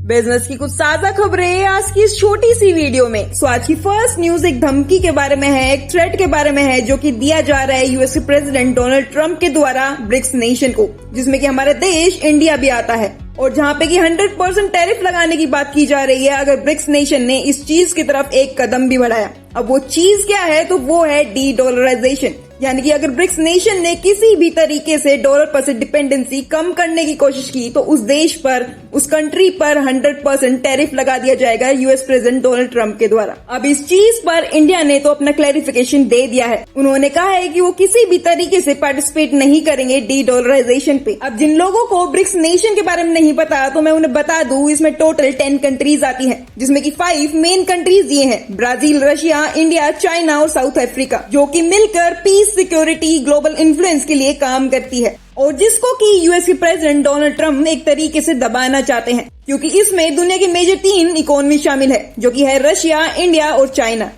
Business की कुछ ताजा खबरें आज की इस छोटी सी वीडियो में। आज की फर्स्ट न्यूज एक धमकी के बारे में है, एक थ्रेट के बारे में है जो कि दिया जा रहा है यूएस के प्रेसिडेंट डोनाल्ड ट्रंप के द्वारा ब्रिक्स नेशन को, जिसमें कि हमारा देश इंडिया भी आता है और जहां पे कि 100% टैरिफ लगाने की बात की जा रही है अगर ब्रिक्स नेशन ने इस चीज की तरफ एक कदम भी बढ़ाया। अब वो चीज क्या है, तो वो है डी-डॉलराइजेशन, यानी कि अगर ब्रिक्स नेशन ने किसी भी तरीके से डॉलर पर से डिपेंडेंसी कम करने की कोशिश की तो उस देश पर, उस कंट्री पर 100% टैरिफ लगा दिया जाएगा यूएस प्रेसिडेंट डोनाल्ड ट्रंप के द्वारा। अब इस चीज पर इंडिया ने तो अपना क्लैरिफिकेशन दे दिया है। उन्होंने कहा है कि वो किसी भी तरीके से पार्टिसिपेट नहीं करेंगे डी-डॉलराइजेशन पे। अब जिन लोगों को ब्रिक्स नेशन के बारे में नहीं पता तो मैं उन्हें बता दूं, इसमें टोटल 10 कंट्रीज आती हैं, जिसमें कि 5 मेन कंट्रीज ये हैं, ब्राजील, रशिया, इंडिया, चाइना और साउथ अफ्रीका, जो कि मिलकर पीस, सिक्योरिटी, ग्लोबल इन्फ्लुएंस के लिए काम करती है और जिसको कि यूएस के प्रेसिडेंट डोनाल्ड ट्रंप एक तरीके से दबाना चाहते हैं, क्योंकि इसमें दुनिया की मेजर 3 इकोनॉमी शामिल है, जो कि है रशिया, इंडिया और चाइना।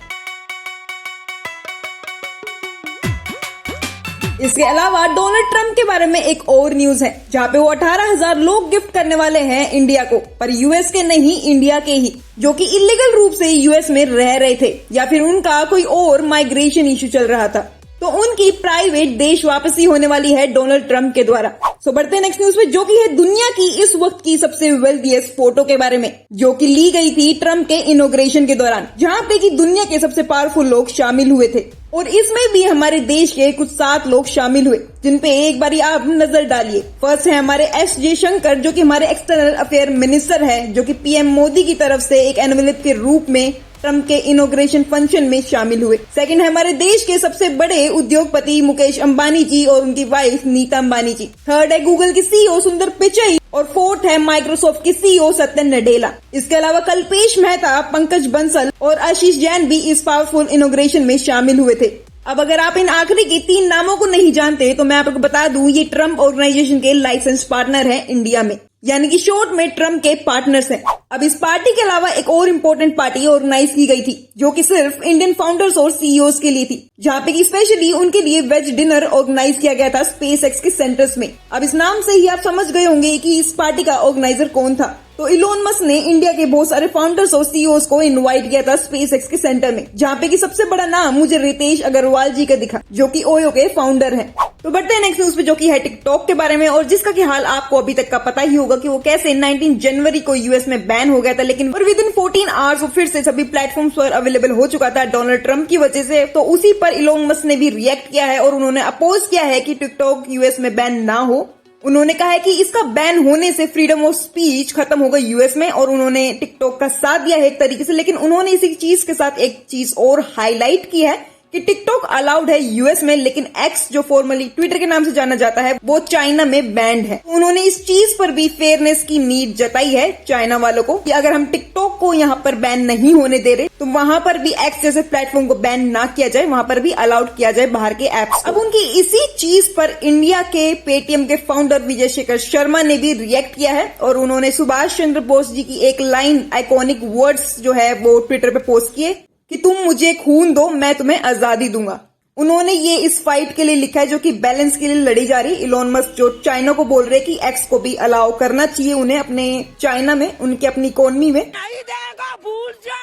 इसके अलावा डोनाल्ड ट्रंप के बारे में एक और न्यूज है, जहाँ पे वो 18,000 लोग गिफ्ट करने वाले हैं इंडिया को, पर यूएस के नहीं, इंडिया के ही, जो कि इलीगल रूप से यूएस में रह रहे थे या फिर उनका कोई और माइग्रेशन इश्यू चल रहा था, तो उनकी प्राइवेट देश वापसी होने वाली है डोनाल्ड ट्रंप के द्वारा। सो बढ़ते हैं नेक्स्ट न्यूज पे, जो कि है दुनिया की इस वक्त की सबसे वेल्थीएस्ट फोटो के बारे में, जो कि ली गई थी ट्रंप के इनॉग्रेशन के दौरान, जहाँ पे कि दुनिया के सबसे पावरफुल लोग शामिल हुए थे और इसमें भी हमारे देश के कुछ 7 लोग शामिल हुए, जिन पे एक बारी आप नजर डालिए। फर्स्ट है हमारे एस जयशंकर, जो कि हमारे एक्सटर्नल अफेयर मिनिस्टर है, जो कि पीएम मोदी की तरफ से एक एनवेलप के रूप में ट्रंप के इनॉग्रेशन फंक्शन में शामिल हुए। सेकंड है हमारे देश के सबसे बड़े उद्योगपति मुकेश अंबानी जी और उनकी वाइफ नीता अंबानी जी। थर्ड है गूगल के सीईओ सुंदर पिचाई और फोर्थ है माइक्रोसॉफ्ट के सीईओ सत्य नडेला। इसके अलावा कल्पेश मेहता, पंकज बंसल और आशीष जैन भी इस पावरफुल इनॉग्रेशन में शामिल हुए थे। अब अगर आप इन आखिरी के 3 नामों को नहीं जानते तो मैं आपको बता दूं, ये ट्रंप ऑर्गेनाइजेशन के लाइसेंस पार्टनर हैं इंडिया में, यानी कि शॉर्ट में ट्रंप के पार्टनर्स हैं। अब इस पार्टी के अलावा एक और इम्पोर्टेंट पार्टी ऑर्गेनाइज की गई थी, जो कि सिर्फ इंडियन फाउंडर्स और सीईओज के लिए थी, जहाँ पे कि स्पेशली उनके लिए वेज डिनर ऑर्गेनाइज किया गया था स्पेसएक्स के सेंटर्स में। अब इस नाम से ही आप समझ गए होंगे कि इस पार्टी का ऑर्गेनाइजर कौन था। तो इलोन मस्क ने इंडिया के बहुत सारे फाउंडर्स और सीईओज को इनवाइट किया था स्पेसएक्स के सेंटर में, जहाँ पे कि सबसे बड़ा नाम मुझे रितेश अग्रवाल जी का दिखा, जो कि ओयो के फाउंडर हैं। तो बढ़ते हैं नेक्स्ट न्यूज पे, जो कि है टिकटॉक के बारे में, और जिसका कि हाल आपको अभी तक का पता ही होगा कि वो कैसे 19 जनवरी को यूएस में बैन हो गया था, लेकिन विद इन 14 आवर्स वो फिर से सभी प्लेटफॉर्म्स पर अवेलेबल हो चुका था डोनाल्ड ट्रंप की वजह से। तो उसी पर इलोन मस्क ने भी रिएक्ट किया है और उन्होंने अपोज किया है कि टिकटॉक यूएस में बैन ना हो। उन्होंने कहा है कि इसका बैन होने से फ्रीडम ऑफ स्पीच खत्म होगा यूएस में, और उन्होंने टिकटॉक का साथ दिया है एक तरीके से। लेकिन उन्होंने इसी चीज के साथ एक चीज और हाईलाइट की है कि टिकटॉक अलाउड है यूएस में, लेकिन एक्स जो फॉर्मली ट्विटर के नाम से जाना जाता है वो चाइना में बैंड है। तो उन्होंने इस चीज पर भी फेयरनेस की नीड जताई है चाइना वालों को कि अगर हम टिकटॉक को यहाँ पर बैन नहीं होने दे रहे तो वहां पर भी एक्स जैसे प्लेटफॉर्म को बैन ना किया जाए, वहां पर भी अलाउड किया जाए बाहर के एप्स। अब उनकी इसी चीज पर इंडिया के पेटीएम के फाउंडर विजय शेखर शर्मा ने भी रिएक्ट किया है और उन्होंने सुभाष चंद्र बोस जी की एक लाइन, आइकॉनिक वर्ड्स जो है वो ट्विटर पे पोस्ट किए कि तुम मुझे खून दो, मैं तुम्हें आजादी दूंगा। उन्होंने ये इस फाइट के लिए लिखा है जो कि बैलेंस के लिए लड़ी जा रही। इलोन मस्क जो चाइना को बोल रहे कि एक्स को भी अलाउ करना चाहिए उन्हें अपने चाइना में, उनकी अपनी इकोनॉमी में। नहीं देगा, भूल जाओ।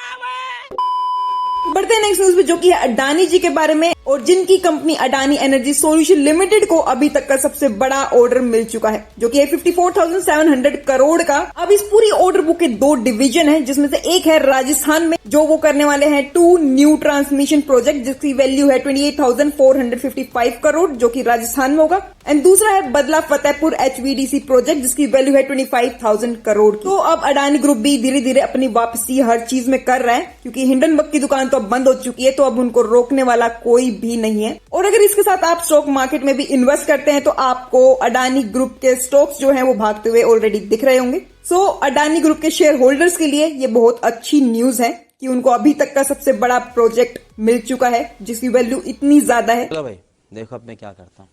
बढ़ते हैं नेक्स्ट न्यूज पे, जो कि है अडानी जी के बारे में, और जिनकी company Adani energy solution limited को अभी तक का सबसे बड़ा ऑर्डर मिल चुका है, जो कि है 54,700 करोड़ का। अब इस पूरी ऑर्डर बुक के 2 डिवीजन है, जिसमें से एक है राजस्थान में, जो वो करने वाले हैं 2 न्यू ट्रांसमिशन प्रोजेक्ट, जिसकी वैल्यू है 28,455 करोड़, जो कि राजस्थान में होगा। एंड दूसरा है बदला फतेहपुर एचवीडीसी प्रोजेक्ट, जिसकी वैल्यू है 25,000 करोड़ की। तो अब अडानी ग्रुप भी धीरे धीरे अपनी वापसी हर चीज में कर रहा है, क्योंकि हिंडनबर्ग की दुकान तो अब बंद हो चुकी है, तो अब उनको रोकने वाला कोई भी नहीं है। और अगर इसके साथ आप स्टॉक मार्केट में भी इन्वेस्ट करते हैं तो आपको अडानी ग्रुप के स्टॉक्स जो हैं वो भागते हुए ऑलरेडी दिख रहे होंगे। सो अडानी ग्रुप के शेयर होल्डर्स के लिए ये बहुत अच्छी न्यूज है कि उनको अभी तक का सबसे बड़ा प्रोजेक्ट मिल चुका है, जिसकी वैल्यू इतनी ज्यादा है। चलो भाई देखो अब मैं क्या करता हूँ।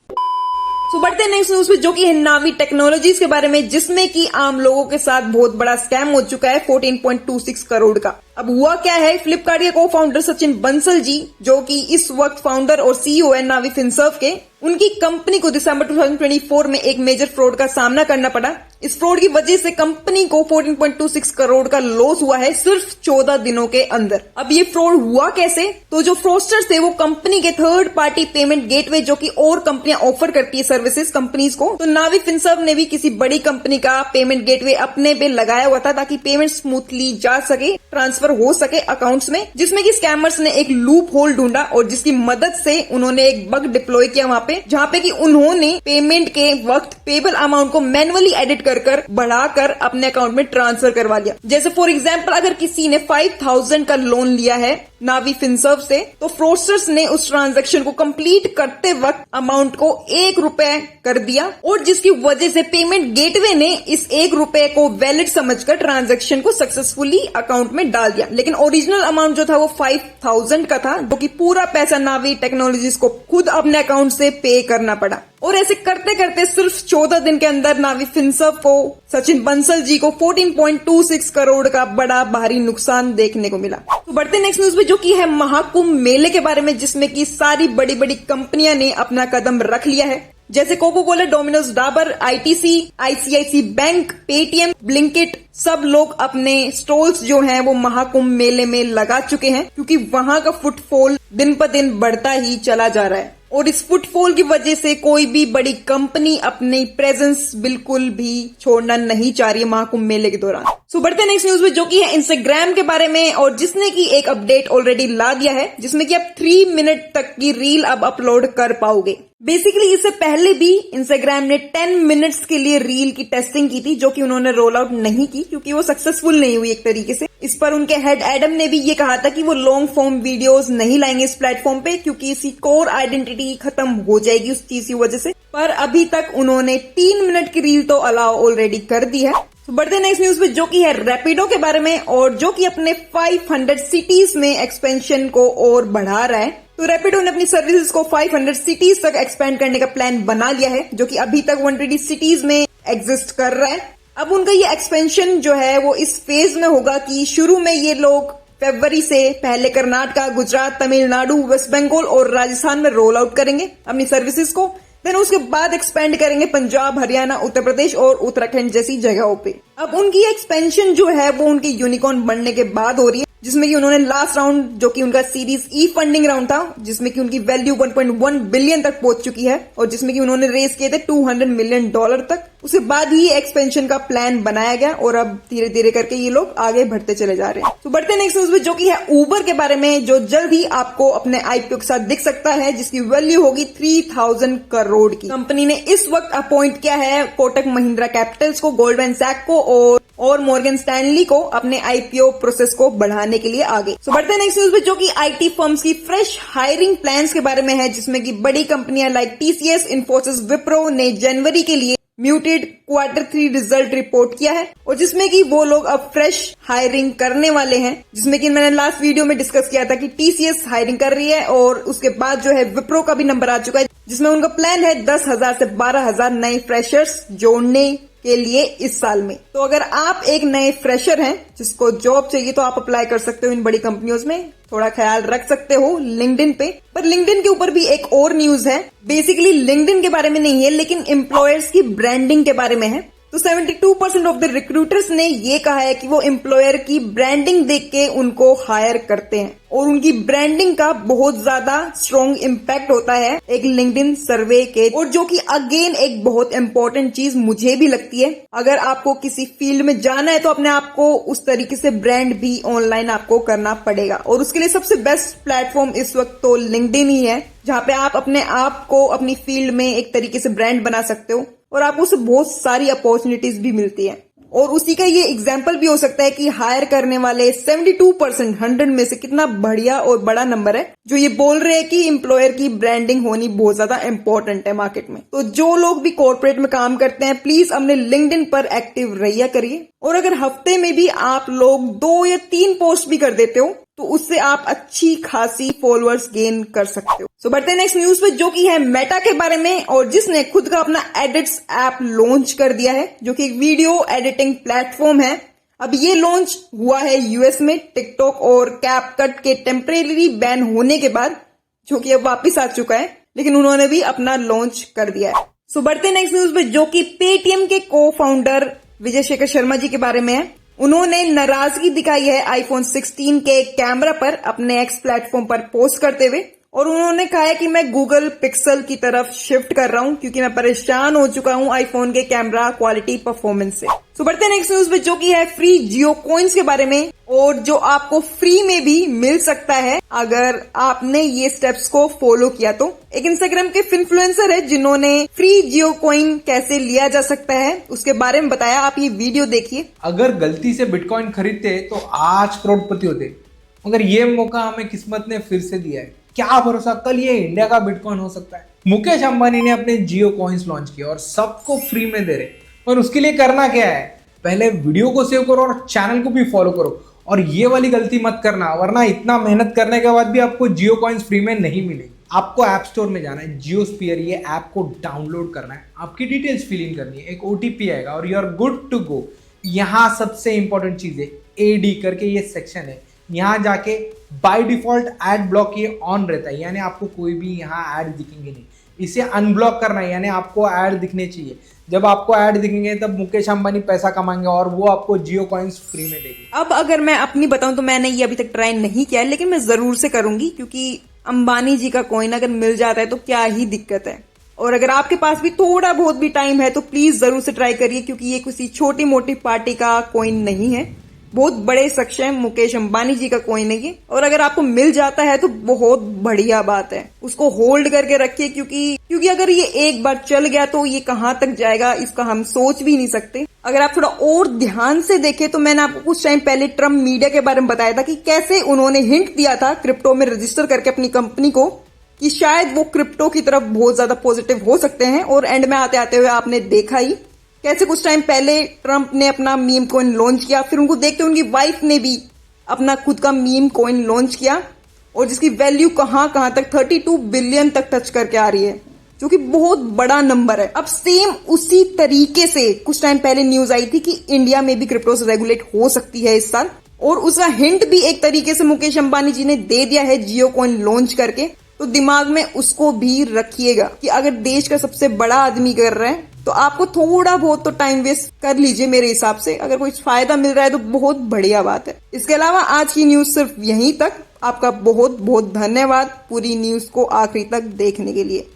सो बढ़ते हैं नेक्स्ट न्यूज पे, जो कि है नावी टेक्नोलॉजीज के बारे में, जिसमें कि आम लोगों के साथ बहुत बड़ा स्कैम हो चुका है 14.26 करोड़ का। अब हुआ क्या है, फ्लिपकार्ट के को फाउंडर सचिन बंसल जी, जो कि इस वक्त फाउंडर और सीईओ है नावी फिनसर्व के, उनकी कंपनी को दिसंबर 2024 में एक मेजर फ्रॉड का सामना करना पड़ा, इस फ्रॉड की वजह से कंपनी को 14.26 करोड़ का लॉस हुआ है सिर्फ 14 दिनों के अंदर। अब ये फ्रॉड हुआ कैसे? तो जो फ्रॉडस्टर्स थे वो कंपनी के थर्ड पार्टी पेमेंट गेटवे, जो कि और कंपनियां ऑफर करती है सर्विसेज कंपनीज को, तो नावी फिनसर्व ने भी किसी बड़ी कंपनी का पेमेंट गेटवे अपने पे लगाया हुआ था ताकि पेमेंट स्मूथली जा सके, ट्रांसफर हो सके अकाउंट्स में, जिसमें कि स्कैमर्स ने एक लूप होल ढूंढा और जिसकी मदद से उन्होंने एक बग डिप्लॉय किया वहां पे, जहां पे कि उन्होंने पेमेंट के वक्त पेबल अमाउंट को मैन्युअली एडिट कर बढ़ाकर अपने अकाउंट में ट्रांसफर करवा लिया। जैसे फॉर एग्जांपल अगर किसी ने 5,000 का लोन लिया है नावी फिनसर्व से, तो फ्रॉडस्टर्स ने उस ट्रांजैक्शन को कंप्लीट करते वक्त अमाउंट को ₹1 कर दिया और जिसकी वजह से पेमेंट गेटवे ने इस ₹1 को वैलिड समझकर ट्रांजैक्शन को सक्सेसफुली अकाउंट में डाल दिया। लेकिन ओरिजिनल अमाउंट जो था वो 5,000 का था, जो कि पूरा पैसा नावी टेक्नोलॉजीज को खुद अपने अकाउंट से पे करना पड़ा। और ऐसे करते करते सिर्फ 14 दिन के अंदर नावी फिनसर्व को, सचिन बंसल जी को 14.26 करोड़ का बड़ा भारी नुकसान देखने को मिला। तो बढ़ते नेक्स्ट न्यूज पे, जो कि है महाकुंभ मेले के बारे में, जिसमें कि सारी बड़ी बड़ी कंपनियां ने अपना कदम रख लिया है। जैसे Coca Cola, Domino's, Dabur, ITC, ICICI bank, Paytm, Blinkit, सब लोग अपने स्टॉल्स जो हैं वो महाकुंभ मेले में लगा चुके हैं, क्योंकि वहां का फुटफॉल दिन पर दिन बढ़ता ही चला जा रहा है। और इस फुटफॉल की वजह से कोई भी बड़ी कंपनी अपनी प्रेजेंस बिल्कुल भी छोड़ना नहीं चाह रही है महाकुंभ मेले के दौरान। सो बढ़ते नेक्स्ट न्यूज में, जो कि है इंस्टाग्राम के बारे में, और जिसने की एक अपडेट ऑलरेडी ला दिया है, जिसमें कि आप 3 मिनट तक की रील अब अपलोड कर पाओगे। बेसिकली इससे पहले भी इंस्टाग्राम ने 10 मिनट्स के लिए रील की टेस्टिंग की थी, जो कि उन्होंने रोल आउट नहीं की क्योंकि वो सक्सेसफुल नहीं हुई एक तरीके से। इस पर उनके हेड एडम ने भी ये कहा था कि वो लॉन्ग फॉर्म वीडियोस नहीं लाएंगे इस प्लेटफॉर्म पे, क्योंकि इसकी कोर आइडेंटिटी खत्म हो जाएगी उस चीज की वजह से। पर अभी तक उन्होंने 3 मिनट की रील तो अलाउ ऑलरेडी कर दी है। तो बढ़ते नेक्स्ट न्यूज पे, जो कि है रैपिडो के बारे में, और जो कि अपने 500 सिटीज में एक्सपेंशन को और बढ़ा रहा है। तो रैपिडो ने अपनी सर्विसेज को 500 सिटीज तक एक्सपेंड करने का प्लान बना लिया है, जो कि अभी तक 120 सिटीज में एग्जिस्ट कर रहा है। अब उनका ये एक्सपेंशन जो है वो इस फेज में होगा कि शुरू में ये लोग फरवरी से पहले कर्नाटक, गुजरात, तमिलनाडु, वेस्ट बंगाल और राजस्थान में रोल आउट करेंगे अपनी सर्विसेज को। देन उसके बाद एक्सपेंड करेंगे पंजाब, हरियाणा, उत्तर प्रदेश और उत्तराखंड जैसी जगहों पे। अब उनकी एक्सपेंशन जो है वो उनकी यूनिकॉर्न बनने के बाद हो रही है, जिसमें कि उन्होंने लास्ट राउंड, जो कि उनका सीरीज ई फंडिंग राउंड था, जिसमें कि उनकी वैल्यू 1.1 बिलियन तक पहुंच चुकी है, और जिसमें कि उन्होंने रेज किए थे $200 मिलियन तक। उसके बाद ही एक्सपेंशन का प्लान बनाया गया और अब धीरे धीरे करके ये लोग आगे बढ़ते चले जा रहे हैं। तो बढ़ते नेक्स्ट न्यूज में, जो कि है उबर के बारे में, जो जल्द ही आपको अपने आईपीओ के साथ दिख सकता है, जिसकी वैल्यू होगी 3000 करोड़ की। कंपनी ने इस वक्त अपॉइंट किया है कोटक महिंद्रा कैपिटल्स को, गोल्डमैन सैक्स को और मॉर्गन स्टैनली को अपने आईपीओ प्रोसेस को बढ़ाने के लिए आगे। तो बढ़ते नेक्स्ट न्यूज में, जो कि आईटी फर्म्स की फ्रेश हायरिंग प्लान्स के बारे में है, जिसमें कि बड़ी कंपनियां लाइक टीसीएस, इन्फोसिस, विप्रो ने जनवरी के लिए म्यूटेड Q3 रिजल्ट रिपोर्ट किया है, और जिसमें कि वो लोग अब फ्रेश हायरिंग करने वाले हैं, जिसमें कि मैंने लास्ट वीडियो में डिस्कस किया था कि टीसीएस हायरिंग कर रही है, और उसके बाद जो है विप्रो का भी नंबर आ चुका है, जिसमें उनका प्लान है 10,000 से 12,000 नए फ्रेशर्स जोड़ने के लिए इस साल में। तो अगर आप एक नए फ्रेशर हैं जिसको जॉब चाहिए, तो आप अप्लाई कर सकते हो इन बड़ी कंपनियों में। थोड़ा ख्याल रख सकते हो लिंक्डइन पे। पर लिंक्डइन के ऊपर भी एक और न्यूज है, बेसिकली लिंक्डइन के बारे में नहीं है, लेकिन एम्प्लॉयर्स की ब्रांडिंग के बारे में है। तो 72% ऑफ द रिक्रूटर्स ने ये कहा है कि वो एम्प्लॉयर की ब्रांडिंग देख के उनको हायर करते हैं, और उनकी ब्रांडिंग का बहुत ज्यादा स्ट्रॉन्ग इम्पैक्ट होता है एक लिंक्डइन सर्वे के। और जो कि अगेन एक बहुत इंपॉर्टेंट चीज मुझे भी लगती है, अगर आपको किसी फील्ड में जाना है तो अपने आप को उस तरीके से ब्रांड भी ऑनलाइन आपको करना पड़ेगा, और उसके लिए सबसे बेस्ट प्लेटफॉर्म इस वक्त तो लिंक्डइन ही है, जहाँ पे आप अपने आप को अपनी फील्ड में एक तरीके से ब्रांड बना सकते हो, और आपको उससे बहुत सारी अपॉर्चुनिटीज भी मिलती है। और उसी का ये एग्जाम्पल भी हो सकता है कि हायर करने वाले 72% 100 में से कितना बढ़िया और बड़ा नंबर है, जो ये बोल रहे हैं कि एम्प्लॉयर की ब्रांडिंग होनी बहुत ज्यादा इंपॉर्टेंट है मार्केट में। तो जो लोग भी कॉर्पोरेट में काम करते हैं, प्लीज अपने लिंक्डइन पर एक्टिव रहिया करिए, और अगर हफ्ते में भी आप लोग 2 या 3 पोस्ट भी कर देते हो, तो उससे आप अच्छी खासी फॉलोअर्स गेन कर सकते हो। सो बढ़ते हैं नेक्स्ट न्यूज पे, जो कि है मेटा के बारे में, और जिसने खुद का अपना एडिट्स ऐप लॉन्च कर दिया है, जो कि एक वीडियो एडिटिंग प्लेटफॉर्म है। अब ये लॉन्च हुआ है यूएस में टिकटॉक और कैपकट के टेम्परेरी बैन होने के बाद, जो कि अब वापस आ चुका है, लेकिन उन्होंने भी अपना लॉन्च कर दिया है। सो बढ़ते नेक्स्ट न्यूज पे, जो कि पेटीएम के को फाउंडर विजय शेखर शर्मा जी के बारे में है। उन्होंने नाराजगी दिखाई है आईफोन 16 के कैमरा पर अपने एक्स प्लेटफॉर्म पर पोस्ट करते हुए, और उन्होंने कहा है कि मैं गूगल पिक्सल की तरफ शिफ्ट कर रहा हूं क्योंकि मैं परेशान हो चुका हूं आईफोन के कैमरा क्वालिटी परफॉर्मेंस से। सो बढ़ते हैं नेक्स्ट न्यूज पे, जो कि है फ्री जियो कॉइन्स के बारे में, और जो आपको फ्री में भी मिल सकता है अगर आपने ये स्टेप्स को फॉलो किया तो। एक इंस्टाग्राम के इन्फ्लुएंसर है जिन्होंने फ्री जियो कॉइन कैसे लिया जा सकता है उसके बारे में बताया। आप ये वीडियो देखिए। अगर गलती से बिटकॉइन खरीदते तो आज करोड़पति होते, मगर ये मौका हमें किस्मत ने फिर से दिया है। क्या भरोसा, कल ये इंडिया का बिटकॉइन हो सकता है। मुकेश अंबानी ने अपने जियो कॉइन्स लॉन्च किया और सबको फ्री में दे रहे। और उसके लिए करना क्या है, पहले वीडियो को सेव करो और चैनल को भी फॉलो करो, और ये वाली गलती मत करना, वरना इतना मेहनत करने के बाद भी आपको जियो कॉइन्स फ्री में नहीं मिलेगी। आपको ऐप स्टोर में जाना है, जियोस्फीयर ये ऐप को डाउनलोड करना है, आपकी डिटेल्स फिल इन करनी है, एक ओटीपी आएगा और you are good to go. यहाँ सबसे इंपॉर्टेंट चीज है एडी करके ये सेक्शन है। यहाँ जाके बाय डिफॉल्ट एड ब्लॉक ये ऑन रहता है, यानी आपको कोई भी यहाँ ऐड दिखेंगे नहीं। इसे अनब्लॉक करना है, यानी आपको ऐड दिखने चाहिए। जब आपको ऐड दिखेंगे तब मुकेश अंबानी पैसा कमाएंगे और वो आपको जियो कॉइन्स फ्री में देगी। अब अगर मैं अपनी बताऊं तो मैंने ये अभी तक ट्राई नहीं किया है, लेकिन मैं जरूर से करूंगी क्योंकि अंबानी जी का कॉइन अगर मिल जाता है तो क्या ही दिक्कत है। और अगर आपके पास भी थोड़ा बहुत भी टाइम है तो प्लीज जरूर से ट्राई करिए, क्योंकि ये किसी छोटी मोटी पार्टी का कॉइन नहीं है, बहुत बड़े शख्स हैं, मुकेश अंबानी जी का कॉइन है ये। और अगर आपको मिल जाता है तो बहुत बढ़िया बात है, उसको होल्ड करके रखिए, क्योंकि अगर ये एक बार चल गया तो ये कहां तक जाएगा इसका हम सोच भी नहीं सकते। अगर आप थोड़ा और ध्यान से देखें तो मैंने आपको कुछ टाइम पहले ट्रम्प मीडिया के बारे में बताया था कि कैसे उन्होंने हिंट दिया था क्रिप्टो में रजिस्टर करके अपनी कंपनी को कि शायद वो क्रिप्टो की तरफ बहुत ज्यादा पॉजिटिव हो सकते हैं, और एंड में आते आते हुए आपने देखा ही कैसे कुछ टाइम पहले ट्रंप ने अपना मीम कॉइन लॉन्च किया, फिर उनको देखते उनकी वाइफ ने भी अपना खुद का मीम कॉइन लॉन्च किया, और जिसकी वैल्यू कहां तक 32 बिलियन तक टच करके आ रही है, जो कि बहुत बड़ा नंबर है। अब सेम उसी तरीके से कुछ टाइम पहले न्यूज आई थी कि इंडिया में भी क्रिप्टोस रेगुलेट हो सकती है इस साल, और उसका हिंट भी एक तरीके से मुकेश अंबानी जी ने दे दिया है जियो कॉइन लॉन्च करके। तो दिमाग में उसको भी रखिएगा कि अगर देश का सबसे बड़ा आदमी कर रहा है तो आपको थोड़ा बहुत तो टाइम वेस्ट कर लीजिए मेरे हिसाब से। अगर कोई फायदा मिल रहा है तो बहुत बढ़िया बात है। इसके अलावा आज की न्यूज सिर्फ यहीं तक। आपका बहुत बहुत धन्यवाद पूरी न्यूज को आखिरी तक देखने के लिए।